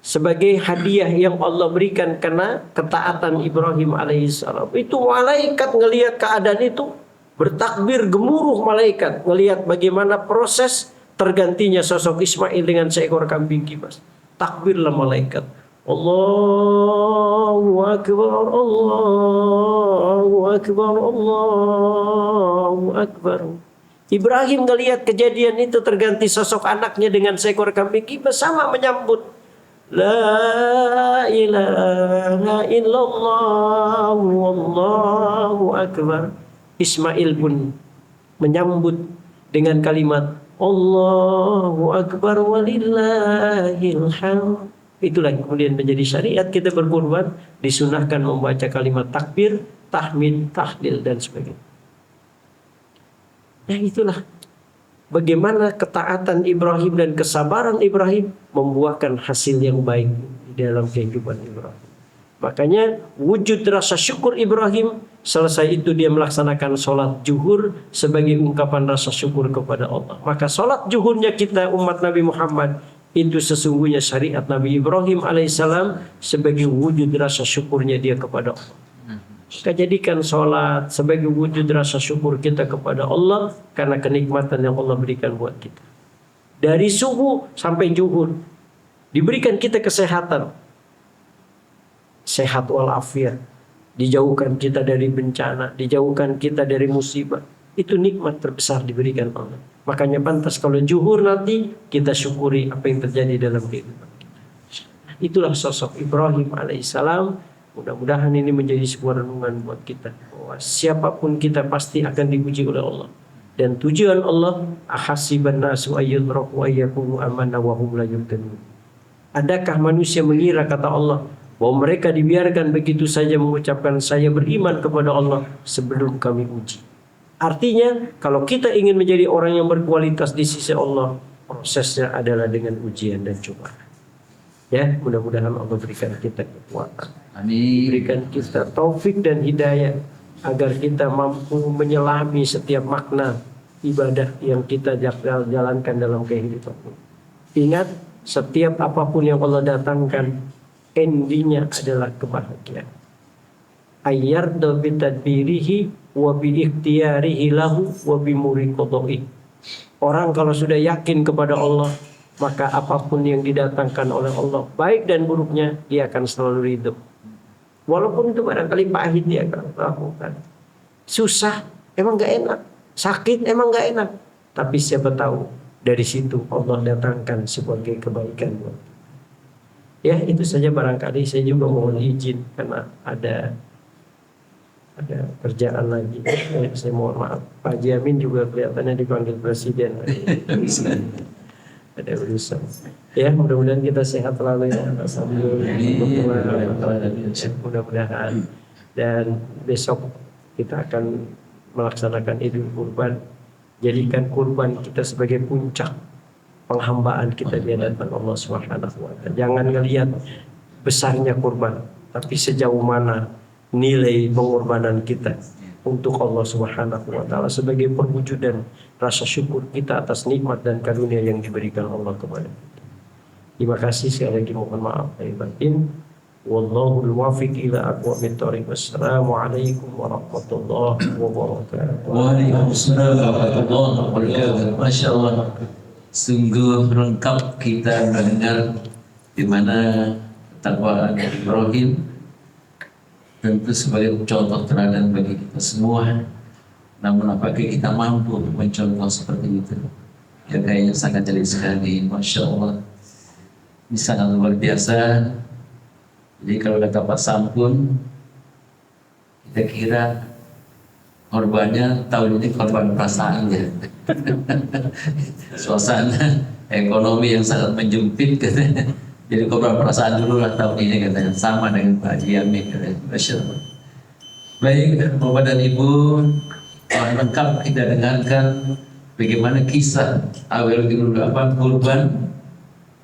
Sebagai hadiah yang Allah berikan karena ketaatan Ibrahim alaihissalam. Itu malaikat ngelihat keadaan itu, bertakbir gemuruh malaikat ngelihat bagaimana proses tergantinya sosok Ismail dengan seekor kambing kibas. Takbirlah malaikat. Allahu akbar, Allahu akbar, Allahu akbar. Ibrahim ngelihat kejadian itu terganti sosok anaknya dengan seekor kambing kibas, sama menyambut La ilaha illallah wallahu akbar. Ismail pun menyambut dengan kalimat Allahu akbar walillahil hamd. Itulah kemudian menjadi syariat kita berkurban, disunahkan membaca kalimat takbir, tahmid, tahlil dan sebagainya. Nah itulah bagaimana ketaatan Ibrahim dan kesabaran Ibrahim membuahkan hasil yang baik di dalam kehidupan Ibrahim. Makanya wujud rasa syukur Ibrahim, selesai itu dia melaksanakan sholat zuhur sebagai ungkapan rasa syukur kepada Allah. Maka sholat zuhurnya kita umat Nabi Muhammad itu sesungguhnya syariat Nabi Ibrahim alaihissalam sebagai wujud rasa syukurnya dia kepada Allah. Kita jadikan sholat sebagai wujud rasa syukur kita kepada Allah karena kenikmatan yang Allah berikan buat kita. Dari subuh sampai zuhur diberikan kita kesehatan, sehat walafiat, dijauhkan kita dari bencana, dijauhkan kita dari musibah. Itu nikmat terbesar diberikan Allah. Makanya pantas kalau zuhur nanti kita syukuri apa yang terjadi dalam kehidupan kita. Itulah sosok Ibrahim alaihissalam. Mudah-mudahan ini menjadi sebuah renungan buat kita, bahwa siapapun kita pasti akan dipuji oleh Allah. Dan tujuan Allah, ahasiban nasu ayyudraku ayyakunu amana wa hum la yuftanun. Adakah manusia mengira, kata Allah, bahwa mereka dibiarkan begitu saja mengucapkan saya beriman kepada Allah sebelum kami uji. Artinya kalau kita ingin menjadi orang yang berkualitas di sisi Allah, prosesnya adalah dengan ujian dan cobaan. Ya, mudah-mudahan Allah berikan kita kekuatan, berikan kita taufik dan hidayah agar kita mampu menyelami setiap makna ibadah yang kita jalankan dalam kehidupan. Ingat, setiap apapun yang Allah datangkan, endingnya adalah kebahagiaan. Ayyarda bitadbirihi wa biikhtiyarihi lahu wa bimuriqadhihi. Orang kalau sudah yakin kepada Allah, maka apapun yang didatangkan oleh Allah, baik dan buruknya, dia akan selalu ridho. Walaupun itu barangkali pahit dia akan lakukan. Susah, emang gak enak. Sakit, emang gak enak. Tapi siapa tahu dari situ Allah datangkan sebagai kebaikan buat kita. Ya, itu saja barangkali. Saya juga mohon izin karena ada kerjaan lagi. Saya mohon maaf. Pak Haji Amin juga kelihatannya dipanggil presiden. ada urusan. Ya, mudah-mudahan kita sehat selalu ya. Mudah-mudahan. Dan besok kita akan melaksanakan Idul Kurban. Jadikan kurban kita sebagai puncak penghambaan kita di hadapan Allah Subhanahu wa taala. Jangan ngelihat besarnya kurban, tapi sejauh mana nilai pengorbanan kita untuk Allah Subhanahu wa taala sebagai perwujudan rasa syukur kita atas nikmat dan karunia yang diberikan Allah kepada kita. Terima kasih, sekali lagi mohon maaf lahir batin. Wallahul muwaffiq ila aqwamit thoriq. Wassalamualaikum warahmatullahi wabarakatuh. Waalaikumsalam warahmatullahi wabarakatuh. Masya Allah, sungguh lengkap kita mendengar di mana ketakwaan Ibrahim tentu sebagai contoh teladan bagi kita semua. Namun apakah kita mampu mencontoh seperti itu? Ya kayaknya sangat jeli sekali, Masya Allah. Ini sangat luar biasa. Jadi kalau kata Pak Sampun, kita kira korbannya tahun ini korban perasaan ya. Suasana ekonomi yang sangat menjepit katanya. Jadi korban perasaan dulu lah tahun ini katanya, sama dengan Pak Haji Amin katanya. Masya Allah. Baik Bapak dan Ibu, lengkap kita dengarkan bagaimana kisah awal kurban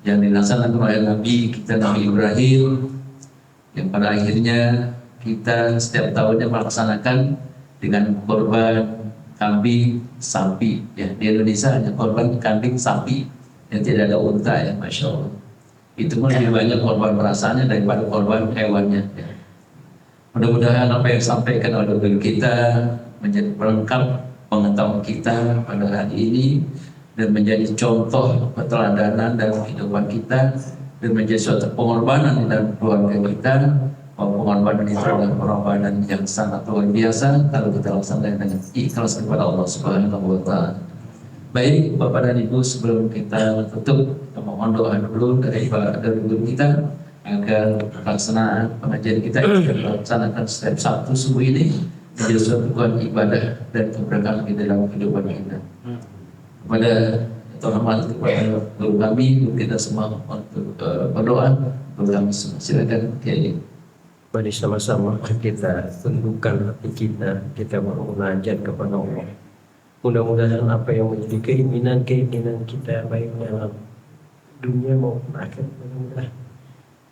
yang dilaksanakan oleh Nabi kita, Nabi Ibrahim, yang pada akhirnya kita setiap tahunnya melaksanakan dengan korban kambing, sapi. Ya, di Indonesia hanya korban kambing, sapi, yang tidak ada unta ya, Masya Allah. Itu pun lebih banyak korban perasaannya daripada korban hewannya. Ya. Mudah-mudahan apa yang disampaikan oleh guru kita menjadi pelengkap pengetahuan kita pada hari ini dan menjadi contoh keteladanan dalam kehidupan kita dan menjadi suatu pengorbanan dalam keluarga kita. Pengorbanan itu adalah pengorbanan yang sangat luar biasa kalau kita laksanakan dengan ikhlas kepada Allah Subhanahu wa taala. Baik Bapak dan Ibu, sebelum kita tutup, kita mohon doa dulu dari guru kita agar pelaksanaan pengajian kita yang kita laksanakan setiap Sabtu subuh ini menjadi suatu ibadah dan keberkahan di dalam kehidupan kita. Kepada terhormat kepada guru kami, guru kita semua untuk berdoa. Guru kami semua, silakan Kiai. Mari sama-sama kita tundukkan hati kita bermunajat kepada Allah. Mudah-mudahan apa yang menjadi keinginan kita baik dalam dunia maupun akhirat, mudah-mudahan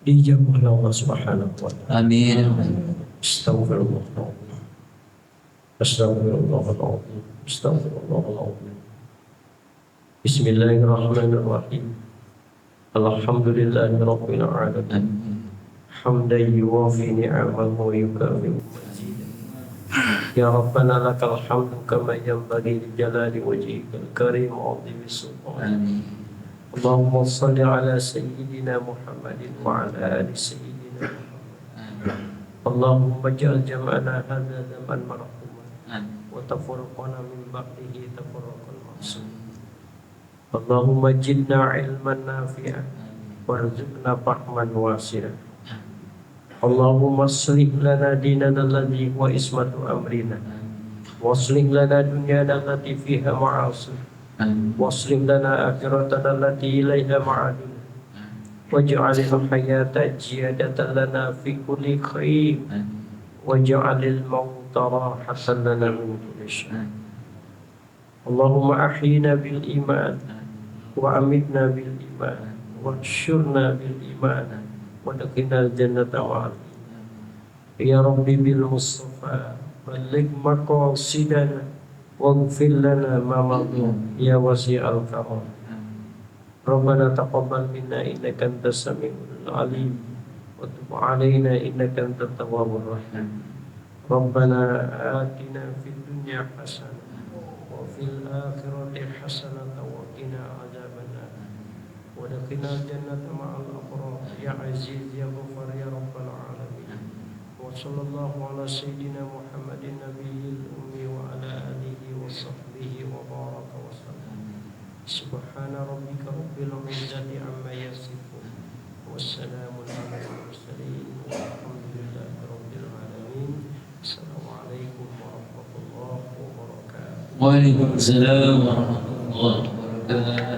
dijawab oleh Allah Subhanahu wa taala. Amin. Astagfirullahaladzim. Astagfirullahaladzim. Astagfirullahaladzim. Bismillahirrahmanirrahim. Alhamdulillahi rabbil alamin. Hamdan yuwafi ni'amahu wa yukafi'u mazidah. Ya Rabbana lakal hamdu kama yanbaghi li jalali wajhikal karim wa 'azimi sultanik. Allahumma shalli ala sayyidina Muhammadin wa ala ali sayyidina Muhammad. Allahumma ij'al jam'ana hadza zaman marhuma wa tafarraqana min ba'dihi tafarraqan ma'suma. Allahumma zidna ilman nafi'an warzuqna fahman wasi'an. Allahumma aslih lana dinana alladhi huwa ismatu amrina waslih lana dunyana allati fiha ma'asir waslih lana akhiratana allati ilaiha ma'aduna waj'alil hayata ziyadatan lana fi kulli khair waj'alil mauta rahatan lana min kulli syarr. Allahumma ahyina bil iman wa amitna bil iman wa syurna bil iman wadakhinal jannata wa'ala. Ya Rabbi bil Mustafa balik maqasidana waghfir lana ma madha ya wasi'al karam. Rabbana taqabbal minna innaka antas samiul alim wa tub alaina innaka antat tawwabur rahim. Rabbana atina fid dunya hasanah wa fil akhirati hasanah wa qina adzabannar wa dakhinal jannata ma'al abrar ya aziz ya ghafar ya rabbal alamin. Wa sallallahu ala sayyidina Muhammadin nabiyil ummi wa ala alihi wa sahbihi wa baraka wa sallam. Subhana rabbika rabbil izzati amma yasifun wassalamun ala al-mursalin walhamdulillahi rabbil alamin. Assalamualaikum warahmatullahi wabarakatuh. Waalaikumsalam warahmatullahi wabarakatuh.